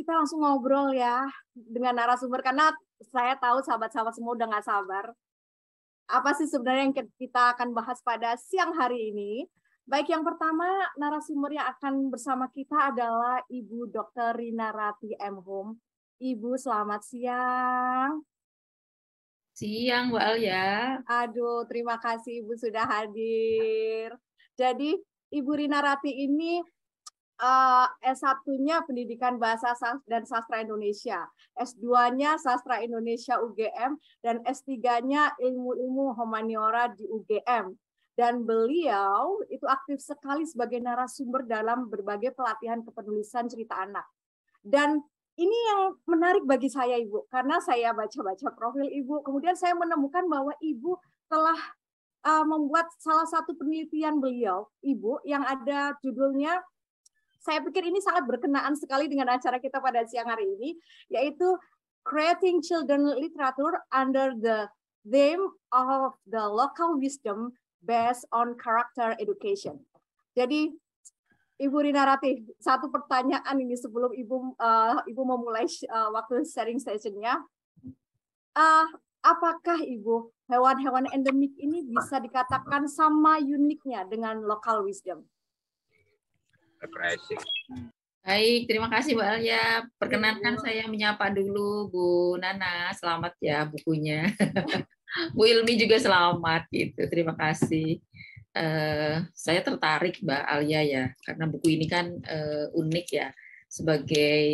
kita langsung ngobrol ya dengan narasumber, karena saya tahu sahabat-sahabat semua udah nggak sabar. Apa sih sebenarnya yang kita akan bahas pada siang hari ini? Baik, yang pertama narasumber yang akan bersama kita adalah Ibu Dr. Rina Rati M. Hum. Ibu, selamat siang. Siang, Mbak Alia. Aduh, terima kasih Ibu sudah hadir. Jadi, Ibu Rina Rati ini S1-nya Pendidikan Bahasa dan Sastra Indonesia, S2-nya Sastra Indonesia UGM, dan S3-nya Ilmu-ilmu Humaniora di UGM. Dan beliau itu aktif sekali sebagai narasumber dalam berbagai pelatihan kepenulisan cerita anak. Dan ini yang menarik bagi saya, Ibu, karena saya baca-baca profil Ibu, kemudian saya menemukan bahwa Ibu telah membuat salah satu penelitian beliau, Ibu, yang ada judulnya, saya pikir ini sangat berkenaan sekali dengan acara kita pada siang hari ini, yaitu Creating Children Literature under the theme of the local wisdom based on character education. Jadi, Ibu Rina Rati, satu pertanyaan ini sebelum Ibu memulai waktu sharing session-nya. Apakah Ibu, hewan-hewan endemik ini bisa dikatakan sama uniknya dengan local wisdom? Baik, terima kasih Mbak Alia. Perkenankan saya menyapa dulu Bu Nana, selamat ya bukunya. Bu Ilmi juga selamat gitu. Terima kasih. Saya tertarik Mbak Alia ya, karena buku ini kan unik ya, sebagai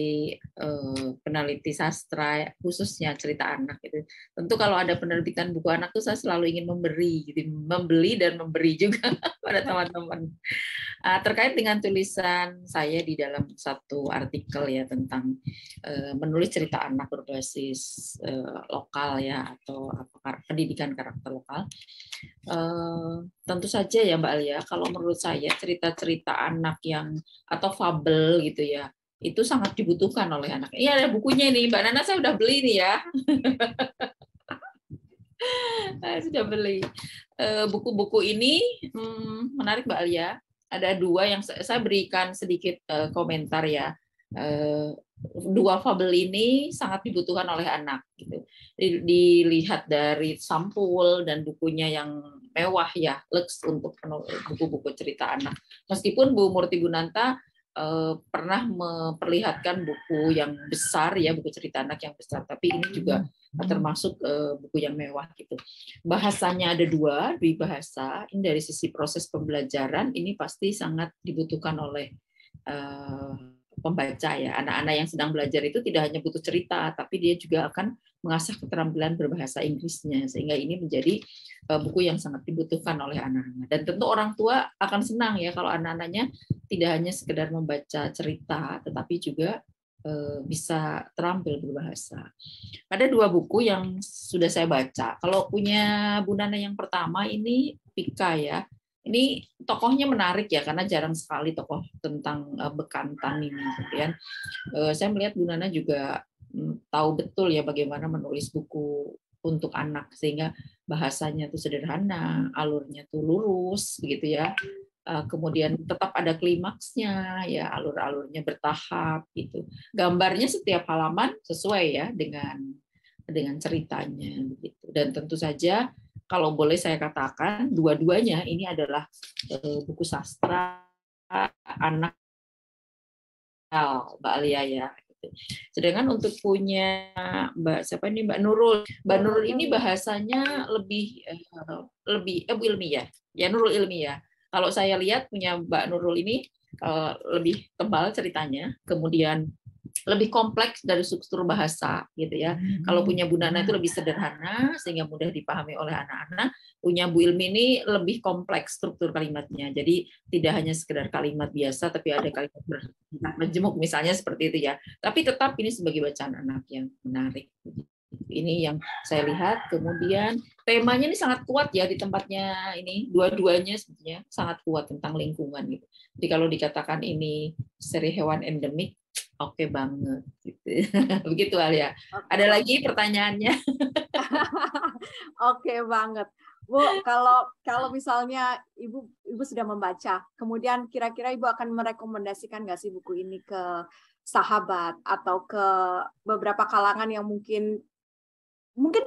peneliti sastra khususnya cerita anak gitu. Tentu kalau ada penerbitan buku anak tuh saya selalu ingin memberi, gitu, membeli dan memberi juga pada teman-teman. Terkait dengan tulisan saya di dalam satu artikel ya tentang menulis cerita anak berbasis lokal ya, atau pendidikan karakter lokal. Tentu saja ya Mbak Alia, kalau menurut saya cerita-cerita anak yang atau fabel gitu ya, itu sangat dibutuhkan oleh anak. Iya, ada bukunya nih Mbak Nana, saya udah beli nih ya. Saya sudah beli. Buku-buku ini menarik Mbak Alia. Ada dua yang saya berikan sedikit komentar ya. Dua fabel ini sangat dibutuhkan oleh anak. Gitu. Dilihat dari sampul dan bukunya yang mewah ya, lux untuk buku-buku cerita anak. Meskipun Bu Murti Gunanta pernah memperlihatkan buku yang besar ya, buku cerita anak yang besar, tapi ini juga termasuk buku yang mewah gitu. Bahasanya ada dua bahasa. Ini dari sisi proses pembelajaran ini pasti sangat dibutuhkan oleh pembaca ya. Anak-anak yang sedang belajar itu tidak hanya butuh cerita, tapi dia juga akan mengasah keterampilan berbahasa Inggrisnya, sehingga ini menjadi buku yang sangat dibutuhkan oleh anak-anak. Dan tentu orang tua akan senang ya kalau anak-anaknya tidak hanya sekedar membaca cerita, tetapi juga bisa terampil berbahasa. Ada dua buku yang sudah saya baca. Kalau punya Bu Nana yang pertama ini Pika ya. Ini tokohnya menarik ya, karena jarang sekali tokoh tentang bekantan ini. Kemudian saya melihat Bu Nana juga tahu betul ya bagaimana menulis buku untuk anak, sehingga bahasanya itu sederhana, alurnya tuh lurus begitu ya. Kemudian tetap ada klimaksnya ya, alur-alurnya bertahap gitu. Gambarnya setiap halaman sesuai ya dengan ceritanya begitu. Dan tentu saja kalau boleh saya katakan dua-duanya ini adalah buku sastra anak Mbak Alia ya. Sedangkan untuk punya Mbak siapa ini, Mbak Nurul. Mbak Nurul ini bahasanya lebih ilmiah. Ya Nurul ilmiah. Kalau saya lihat punya Mbak Nurul ini lebih tebal ceritanya, kemudian lebih kompleks dari struktur bahasa gitu ya. Kalau punya Bu Nana itu lebih sederhana sehingga mudah dipahami oleh anak-anak. Punya Bu Ilmi ini lebih kompleks struktur kalimatnya. Jadi tidak hanya sekedar kalimat biasa, tapi ada kalimat berjemuk misalnya seperti itu ya. Tapi tetap ini sebagai bacaan anak yang menarik. Ini yang saya lihat. Kemudian temanya ini sangat kuat ya di tempatnya ini. Dua-duanya sebetulnya sangat kuat tentang lingkungan gitu. Jadi kalau dikatakan ini seri hewan endemik, oke banget gitu. Begitu Alia. Ada lagi pertanyaannya? Oke banget. Bu, kalau misalnya Ibu sudah membaca, kemudian kira-kira Ibu akan merekomendasikan nggak sih buku ini ke sahabat atau ke beberapa kalangan yang mungkin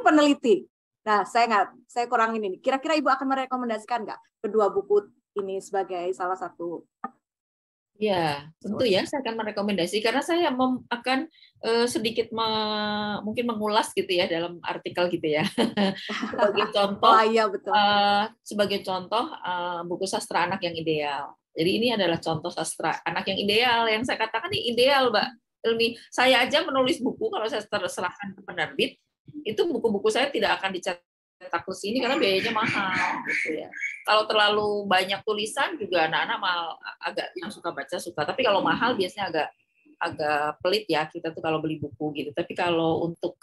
peneliti. Nah, saya kurang ini. Kira-kira Ibu akan merekomendasikan nggak kedua buku ini sebagai salah satu? Ya, tentu ya, saya akan merekomendasi karena saya akan sedikit mungkin mengulas gitu ya dalam artikel gitu ya. Sebagai contoh, Oh iya betul. Buku Sastra Anak yang Ideal. Jadi ini adalah contoh sastra anak yang ideal. Yang saya katakan ini ideal, Mbak Ilmi. Saya aja menulis buku kalau saya serahkan ke penerbit, itu buku-buku saya tidak akan dicetak ke sini karena biayanya mahal gitu ya. Kalau terlalu banyak tulisan juga anak-anak agak yang suka baca suka. Tapi kalau mahal biasanya agak pelit ya kita tuh kalau beli buku gitu. Tapi kalau untuk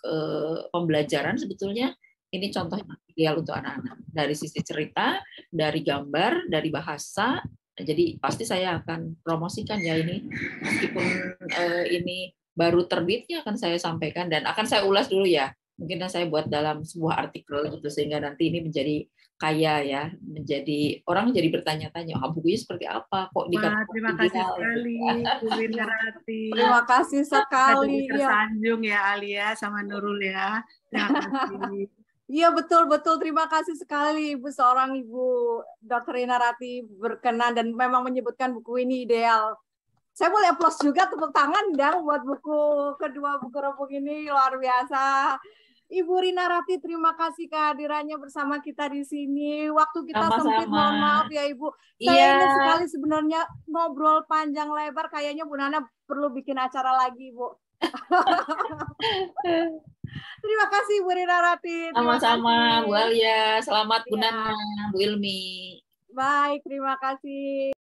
pembelajaran sebetulnya ini contoh yang ideal untuk anak-anak. Dari sisi cerita, dari gambar, dari bahasa. Jadi pasti saya akan promosikan ya ini. Meskipun ini baru terbitnya akan saya sampaikan dan akan saya ulas dulu ya. Mungkin saya buat dalam sebuah artikel gitu sehingga nanti ini menjadi kaya ya, menjadi orang jadi bertanya-tanya, bukunya seperti apa kok dikatakan terima kasih sekali Bu Winarati. Terima kasih sekali. Tersanjung ya Alia sama Nurul ya. Terima kasih. Iya betul. Terima kasih sekali Ibu, seorang Ibu Dr. Winarati berkenan dan memang menyebutkan buku ini ideal. Saya boleh applause juga, tepuk tangan dong buat kedua buku rebung ini, luar biasa. Ibu Winarati, terima kasih kehadirannya bersama kita di sini. Waktu kita sempit, mohon maaf ya Ibu. Saya ingin sekali sebenarnya ngobrol panjang lebar, kayaknya Bu Nana perlu bikin acara lagi, Bu. Terima kasih Bu Winarati. Sama-sama Bu Alia, selamat Bu Nana, Bu Ilmi. Baik, terima kasih.